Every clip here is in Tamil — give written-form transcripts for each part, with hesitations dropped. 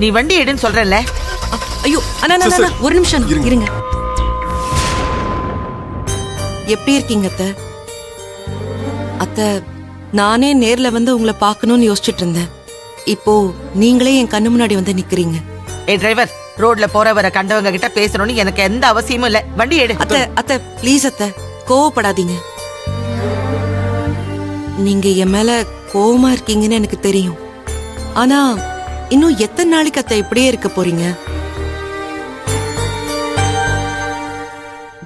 நீ வண்டி எடுன்னு சொல்றல. ஐயோ அண்ணா ஒரு நிமிஷம் இருங்க. எப்படி இருக்கீங்க அத்தை? அத்தை, நானே நேர்ல வந்து உங்களை பார்க்கணும்னு யோசிச்சுட்டு இருந்தேன். இப்போ நீங்களே என் கண்ணு முன்னாடி வந்து நிக்கிறீங்க. டிரைவர், ரோட்ல போறவரை கண்டவங்க கிட்ட பேசணும்னு எனக்கு எந்த அவசியமும் இல்ல. வண்டி எடு. அத்தை அத்தை ப்ளீஸ் அத்தை, கோவப்படாதீங்க. நீங்க என் மேல கோவமா இருக்கீங்கன்னு எனக்கு தெரியும். ஆனா இன்னும் எத்தனை நாளைக்கு அத்தை இப்படியே இருக்க போறீங்க?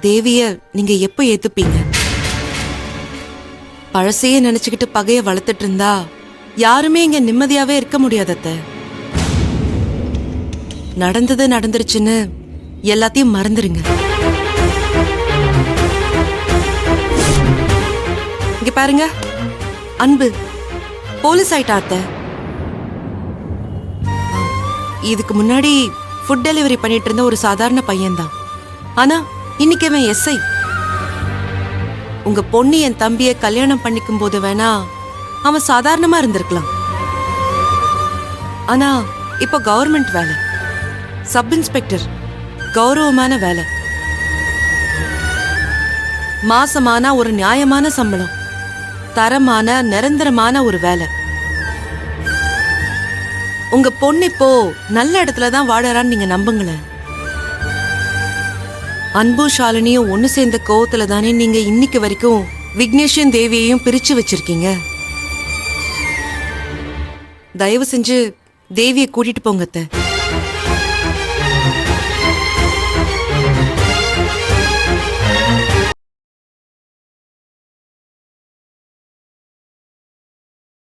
தேவிய நீங்க எப்ப ஏத்துப்பீங்க? பழசையே நினைச்சுக்கிட்டு பகைய வளர்த்துட்டு இருந்தா யாருமே இங்க நிம்மதியாவே இருக்க முடியாது அத்தை. நடந்தது நடந்துருச்சுன்னு எல்லாத்தையும் மறந்துருங்க. இங்க பாருங்க, அன்பு போலீஸ் ஆயிட்டா அத்தை. இதுக்கு முன்னாடி ஃபுட் டெலிவரி பண்ணிட்டு இருந்த ஒரு சாதாரண பையன்தான். ஆனா இன்னைக்கு அவன் எஸ்ஐ. உங்க பொண்ணு என் தம்பியை கல்யாணம் பண்ணிக்கும் போது வேணா அவன் சாதாரணமா இருந்திருக்கலாம். ஆனா இப்ப கவர்மெண்ட் வேலை, சப் இன்ஸ்பெக்டர், கௌரவமான வேலை, மாசமான ஒரு நியாயமான சம்பளம், தரமான நிரந்தரமான ஒரு வேலை. உங்க பொண்ணு இப்போ நல்ல இடத்துலதான் வாழறான்னு நீங்க நம்புங்களேன். அன்பு ஷாலினியும் ஒண்ணு சேர்ந்த கோவத்துல தானே நீங்க இன்னைக்கு வரைக்கும் விக்னேஷன் தேவியையும் பிரிச்சு வச்சிருக்கீங்க. தயவு செஞ்சு தேவியை கூட்டிட்டு போங்க அத்தை.